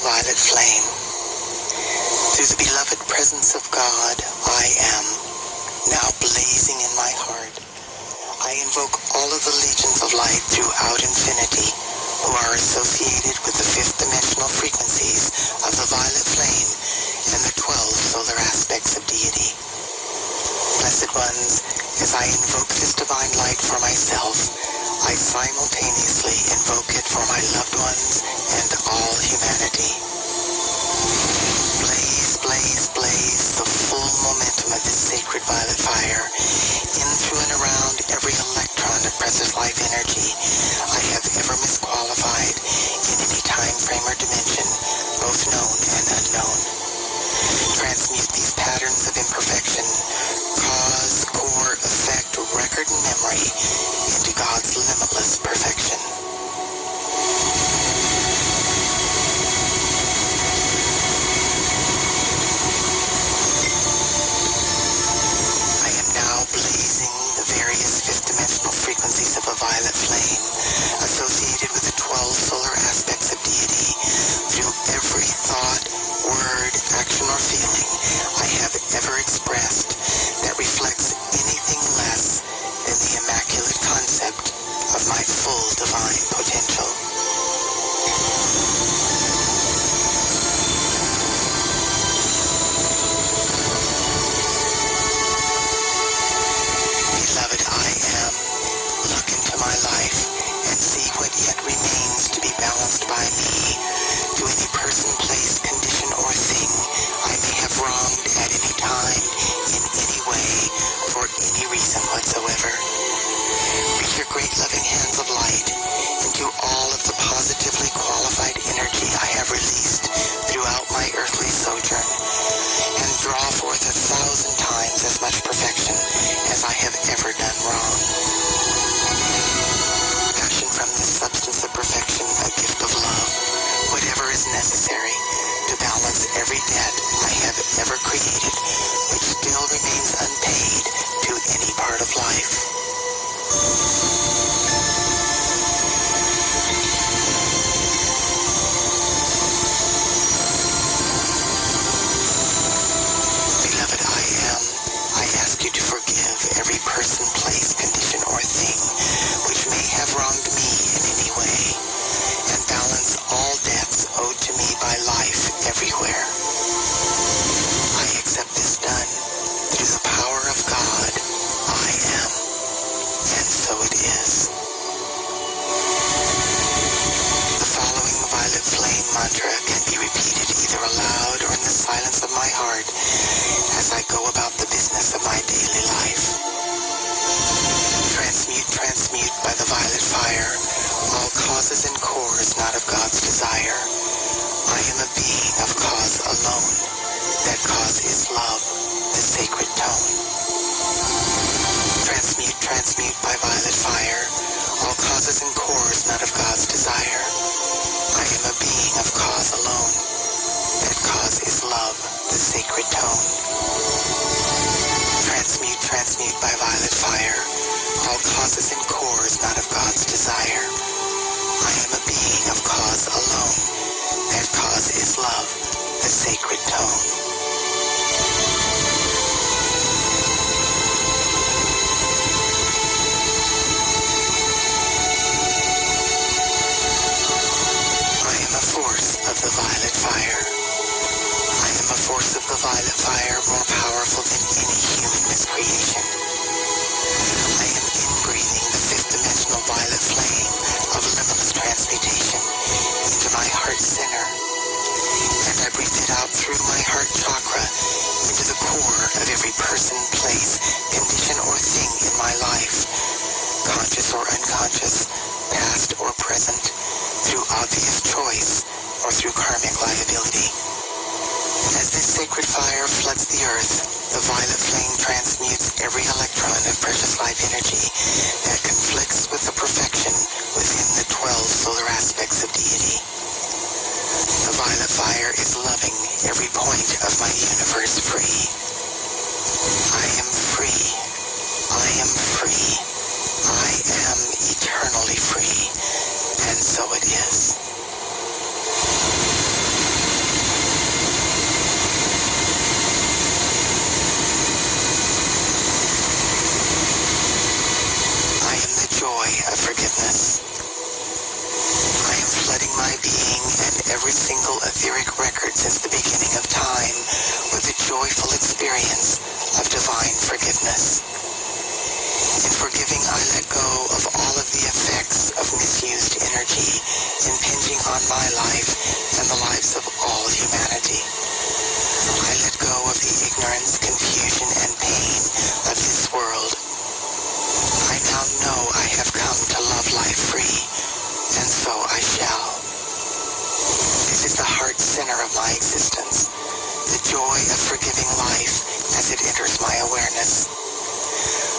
violet flame. Through the beloved presence of God, I am now blazing in my heart. I invoke all of the legions of light throughout infinity who are associated with the fifth dimensional frequencies of the violet flame and the 12 solar aspects of deity. Blessed ones, as I invoke this divine light for myself, I simultaneously invoke it for my loved ones and all humanity. Blaze, blaze, blaze the full momentum of this sacred violet fire in, through, and around every electron of precious life energy I have ever misqualified in any time frame or dimension, both known and unknown. Transmute these patterns of imperfection, cause, core, effect, record, and memory into God's limitless perfection. I am now blazing the various fifth-dimensional frequencies of a violet flame associated with the 12 solar aspects of deity through every thought, word, action, or feeling I have ever expressed that reflects anything less than the immaculate concept of my full divine potential. Beloved, I am. Look into my life and see what yet remains to be balanced by me, to any person, place, condition, or thing I may have wronged at any time, in any way, for any reason whatsoever. Reach your great loving hands of light into all of the positively qualified energy I have released throughout my earthly sojourn, and draw forth 1,000 times as much perfection as I have ever done wrong. Fashion from this substance of perfection a gift of love, whatever is necessary to balance every debt I have ever created, which still remains unpaid to any part of life. Beloved, I am. I ask you to forgive every person, place, condition, or thing which may have wronged me in any way, and balance all debts owed to me by life everywhere. I accept this done through the power of God. I am, and so it is. The following violet flame mantra can be repeated either aloud or in the silence of my heart as I go about the business of my daily life. Transmute, transmute by the violet fire all causes and cores not of God's desire. I am a being of cause alone. That cause is love, the sacred tone. Transmute, transmute by violet fire all causes and cores not of God's desire. I am a being of cause alone. That cause is love, the sacred tone. Transmute, transmute by violet fire all causes and cores not of God's desire. I am a being of cause alone. That cause is love, the sacred tone. I am a force of the violet fire. I am a force of the violet fire more powerful than any human miscreation. I am inbreathing the fifth dimensional violet flame of limitless transmutation into my heart center, and I breathe it out through my heart chakra into the core of every person, place, condition, or thing in my life, conscious or unconscious, past or present, through obvious choice or through karmic liability. As this sacred fire floods the earth, the violet flame transmutes every electron of precious life energy that conflicts with the perfection within the 12 solar aspects of deity. The violet fire is loving every point of my universe free. I am free. I am free. I am eternally free. And so it is. etheric record since the beginning of time with the joyful experience of divine forgiveness. In forgiving, I let go of all of the effects of misused energy impinging on my life and the lives of all humanity. I let go of the ignorance, confusion, and pain of this world. I now know I have come to love life free, and so I shall. This is the heart center of my existence, the joy of forgiving life as it enters my awareness.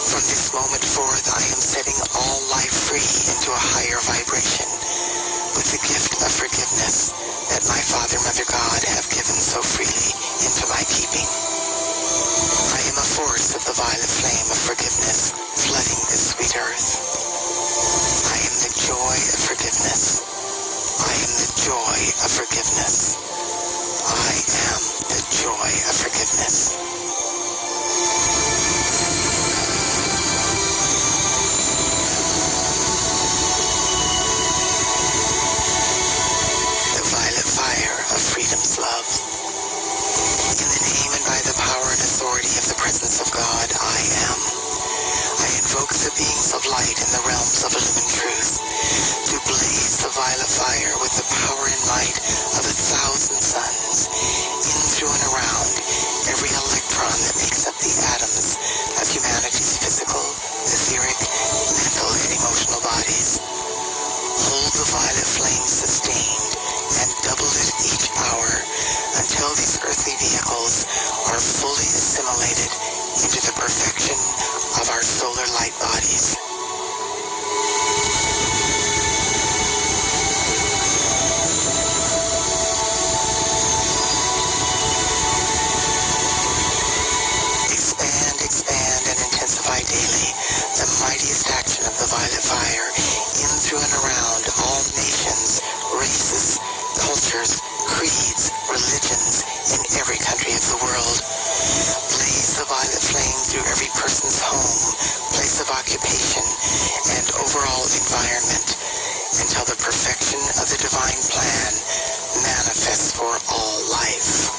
From this moment forth, I am setting all life free into a higher vibration with the gift of forgiveness that my Father, Mother, God have given so freely into my keeping. I am a force of the violet flame of forgiveness flooding this sweet earth. I am the joy of forgiveness. I am the joy of forgiveness. I am the joy of forgiveness. Freedom's love. In the name and by the power and authority of the presence of God, I am. I invoke the beings of light in the realms of illumined truth to blaze the violet fire with the power and might of 1,000 suns, in, through, and around every electron that makes up the atoms of humanity's physical, etheric, mental, and emotional bodies. Hold the violet flame sustained and double it each hour until these earthly vehicles are fully assimilated into the perfection of our solar light bodies. Expand, expand, and intensify daily the mightiest action of the violet fire in, through, and around all nations, races, cultures, creeds, religions in every country of the world. Blaze the violet flame through every person's home, place of occupation, and overall environment until the perfection of the divine plan manifests for all life.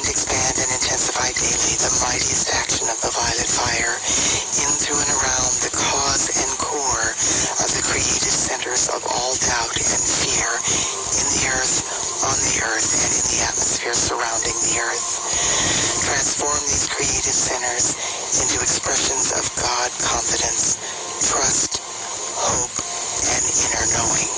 Expand, and intensify daily the mightiest action of the violet fire in, through, and around the cause and core of the creative centers of all doubt and fear in the earth, on the earth, and in the atmosphere surrounding the earth. Transform these creative centers into expressions of God confidence, trust, hope, and inner knowing.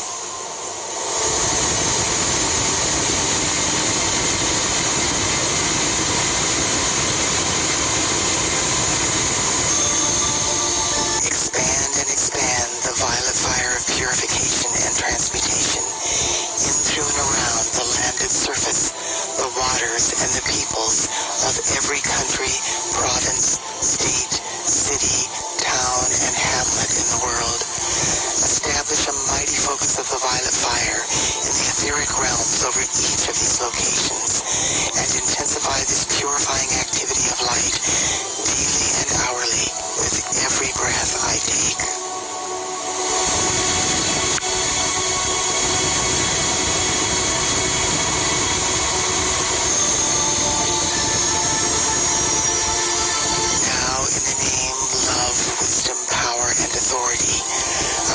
Purification and transmutation in, through, and around the landed surface, the waters, and the peoples of every country, province, state, city, town, and hamlet in the world. Establish a mighty focus of the violet fire in the etheric realms over each of these locations and intensify this purifying activity of light daily and hourly with every breath I take. Authority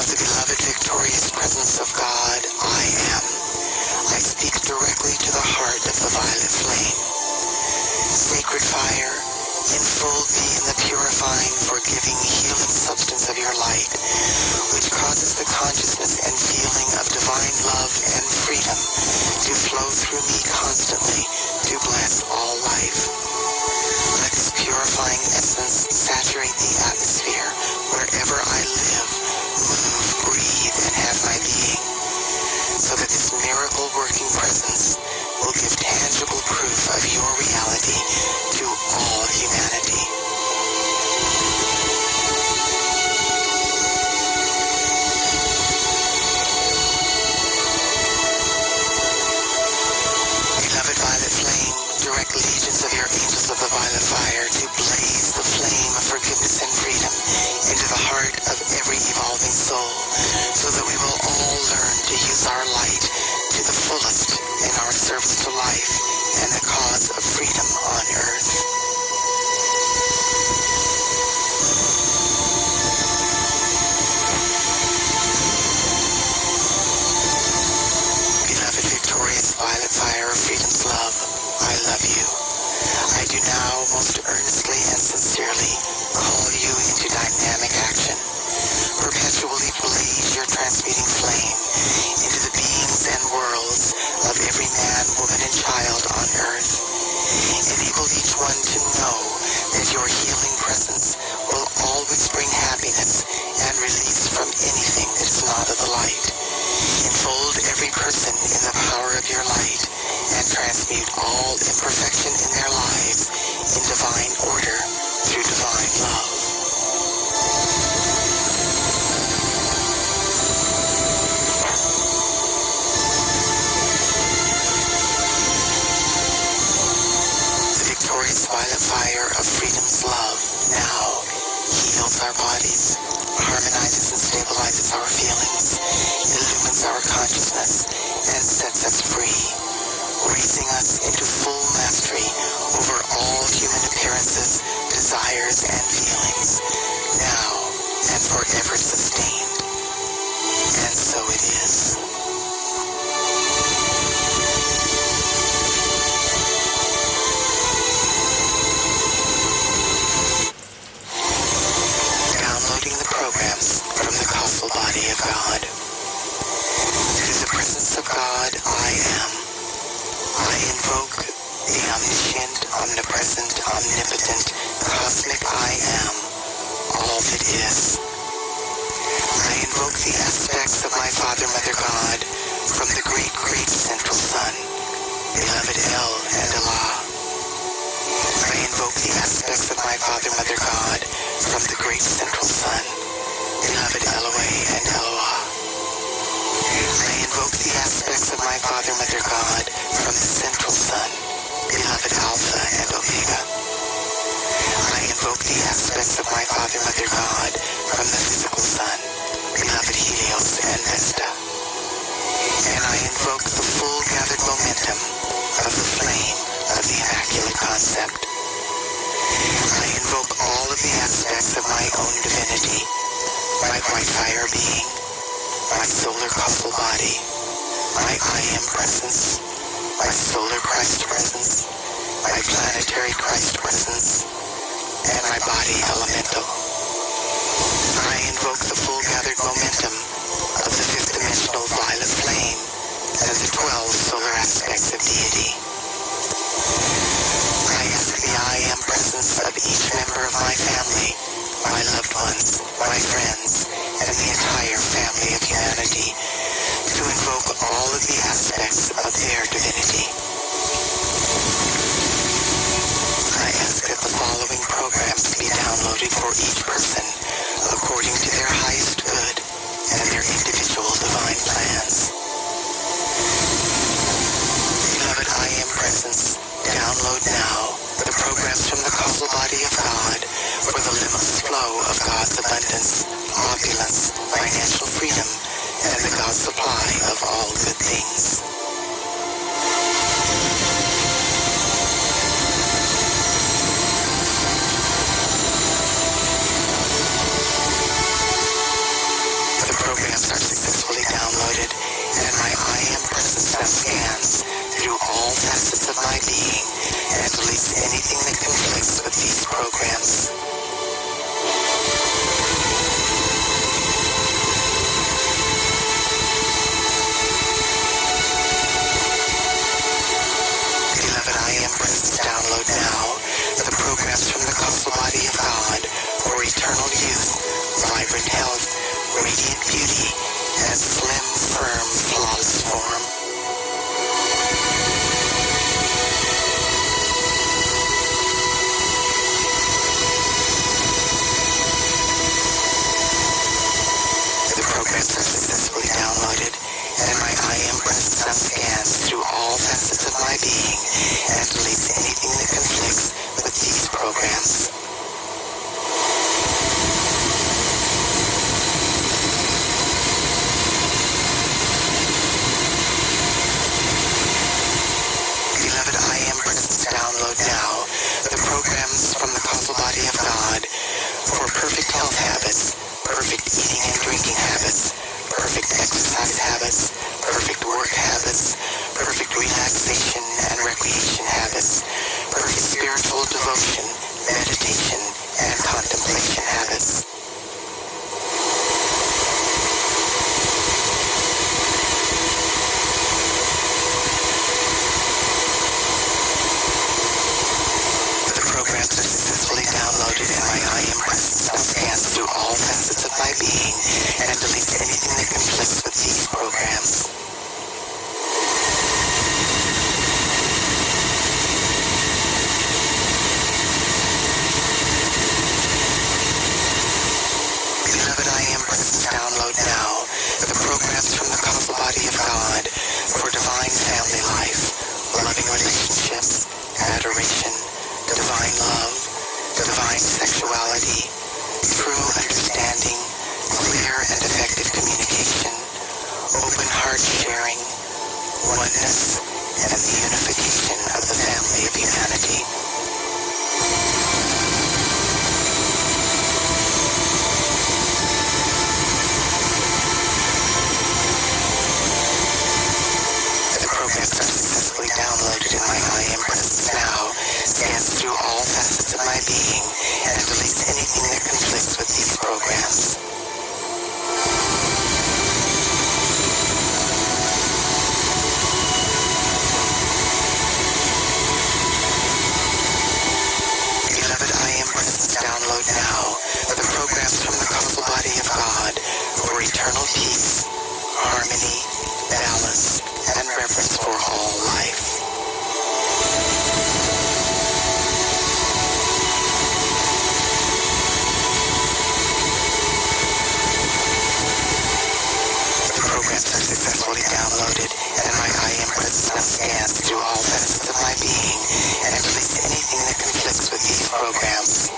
of the beloved victorious presence of God, I am. I speak directly to the heart of the violet flame. Sacred fire, enfold me in the purifying, forgiving, healing substance of your light, which causes the consciousness and feeling of divine love and freedom to flow through me constantly to bless all life. Let this purifying essence saturate the atmosphere wherever I live, move, breathe, and have my being, so that this miracle-working presence will give tangible proof of your reality to all humanity. Beloved violet flame, direct legions of your angels of the violet fire to blaze the flame so that we will all learn to use our light to the fullest in our service to life and the cause of freedom on earth. Beloved victorious violet fire of freedom's love, I love you. I do now most earnestly and sincerely call you into dynamic action. Perpetually blaze your transmuting flame into the beings and worlds of every man, woman, and child on earth. Enable each one to know that your healing presence will always bring happiness and release from anything that is not of the light. Enfold every person in the power of your light and transmute all imperfection in their lives in divine order through divine love. The victorious violet fire of freedom's love now heals our bodies, harmonizes and stabilizes our feelings, illumines our consciousness, and sets us free, raising us into full mastery over all human appearances, desires, and feelings, now and forever sustained. And so it is. Downloading the programs from the causal body of God. Through the presence of God, I am. I invoke the omniscient, omnipresent, omnipotent, cosmic I am, all that is. I invoke the aspects of my Father, Mother God, from the great, great central sun, beloved El and Allah. I invoke the aspects of my Father, Mother God, from the great central sun, beloved Eloah and Eloah. I invoke the aspects of my Father, Mother God, from the central sun, beloved Alpha and Omega. I invoke the aspects of my Father, Mother God, from the physical sun, beloved Helios and Vesta. And I invoke the full gathered momentum of the flame of the Immaculate Concept. I invoke all of the aspects of my own divinity, my white fire being, my solar causal body, my I am presence, my solar Christ presence, my planetary Christ presence, and my body elemental. I invoke the full gathered momentum of the fifth dimensional violet flame and the 12 solar aspects of deity. I ask the I am presence of each member of my family, my loved ones, my friends, and the entire family of humanity to invoke all of the aspects of their divinity. I ask that the following programs be downloaded for each person according to their highest good and their individual divine plans. Beloved I am presence, download now the programs from the causal body of God for the limitless flow of God's abundance, opulence, financial freedom, and the God supply of all good things. The programs are successfully downloaded, and my I am presence now scans through all facets of my being and deletes anything that conflicts with these programs. Beloved I am presence, download now the programs from the causal body of God for eternal youth, vibrant health, radiant beauty, and slim, firm, flawless form. The programs are successfully downloaded, and my I am presence now scans through all facets of my being and deletes anything that conflicts with these programs. downloaded, and my I Am Presence now scans through all facets of my being and deletes anything that conflicts with these programs. Beloved, I Am Presence download now the programs from the causal body of God for divine family life, loving relationships, adoration, divine love, divine sexuality, true understanding, clear and effective communication, open heart sharing, oneness, and the unification of the family of humanity. The programs are successfully downloaded in my I Am Presence now, scans through all facets of my being, and deletes anything that conflicts with these programs. Beloved, I Am Presence download now the programs from the causal body of God for eternal peace, harmony, balance, and reverence for all life. The programs are successfully downloaded, and my I Am Presence now scans through all facets of my being and deletes anything that conflicts with these programs.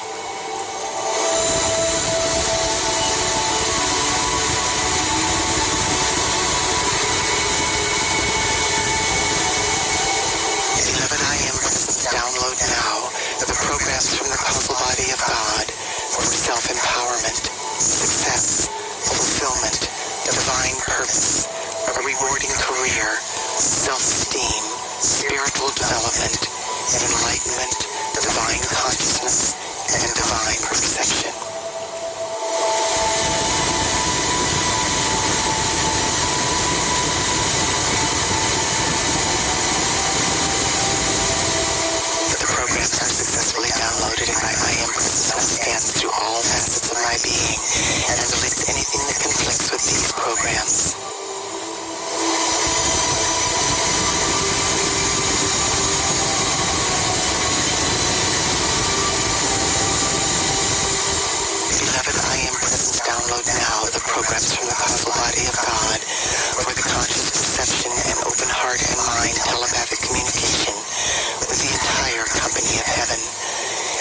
Beloved, I Am Presence download now the programs from the causal body of God for self-empowerment, success, fulfillment, divine purpose, a rewarding career, self-esteem, spiritual development, enlightenment, divine consciousness, and divine perception. The programs are successfully downloaded, and my I Am Presence now scans through all facets of my being and deletes anything that conflicts with these programs. Beloved, I Am Presence download now the programs from the causal body of God for the conscious perception and open heart and mind telepathic communication with the entire company of heaven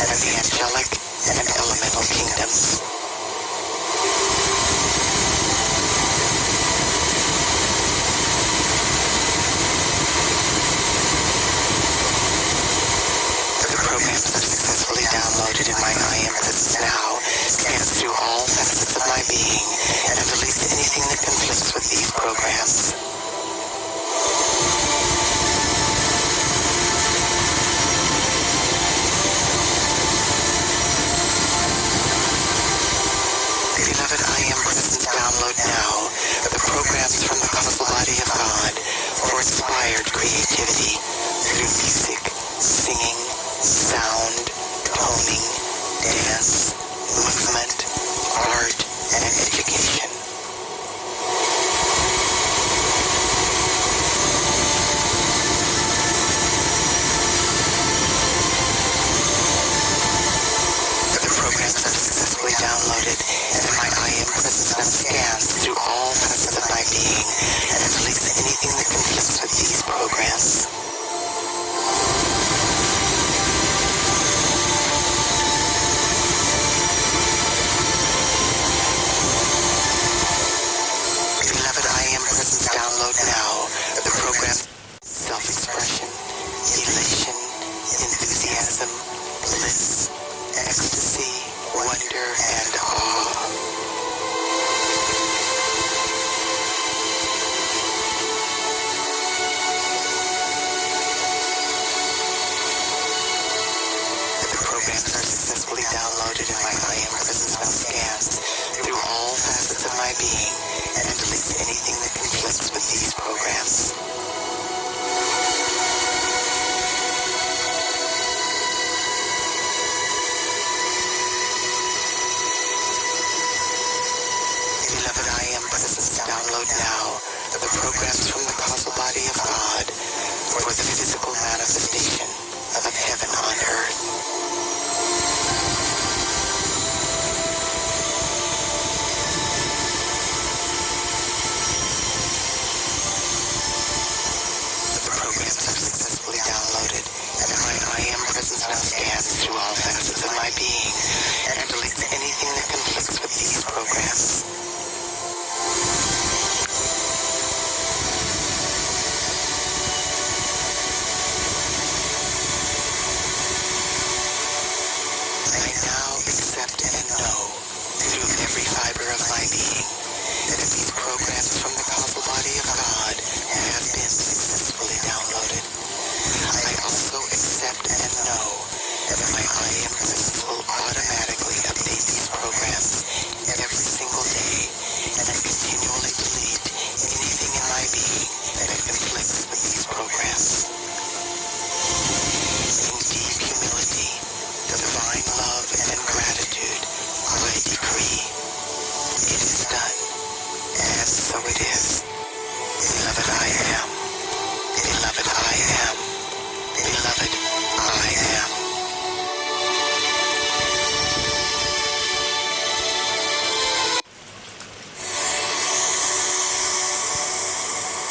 and the angelic and elemental kingdoms. The programs are successfully downloaded, and my I Am Presence now scans through all facets of my being and deletes anything that conflicts with these programs. Beloved, I Am Presence download now the programs from the causal body of God for inspired creativity through music, singing, sound, toning, dance, movement, art, and education. The programs are successfully downloaded, and my I Am Presence now scans through all facets of my being and deletes anything that conflicts with these programs. Beloved, I Am Presence download now the program self-expression, elation, enthusiasm, bliss, ecstasy, wonder, and awe. The programs are successfully downloaded, and my I Am Presence now scans through all facets of my being and deletes anything that conflicts with these programs. Download now the programs from the causal body of God for the physical manifestation of heaven on earth. The programs are successfully downloaded, and my I Am presence now scans through all facets of my being and deletes anything that conflicts with these programs. I now accept and know through every fiber of my being that these programs from the causal body of God have been successfully downloaded. I also accept and know that my I Am presence will automatically update these programs every single day and continually delete anything in my being that conflicts with these programs. In deep humility, divine love and gratitude, I decree, it is done, and so it is. Beloved, I am. Beloved, I am. Beloved, I am.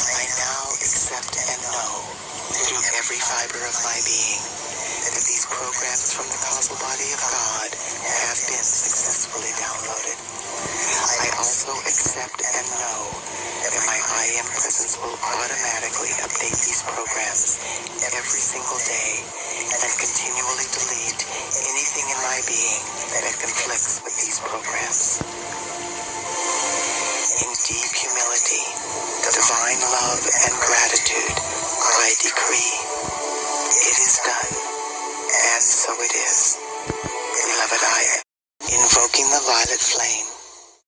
I now accept and know through every fiber of my being that these programs from the causal body of God have been successfully downloaded. I also accept and know that my I Am presence will automatically update these programs every single day and continually delete anything in my being that conflicts with these programs. In deep humility, divine love and gratitude, I decree, it is done, and so it is. Beloved, I am. Invoking the violet flame.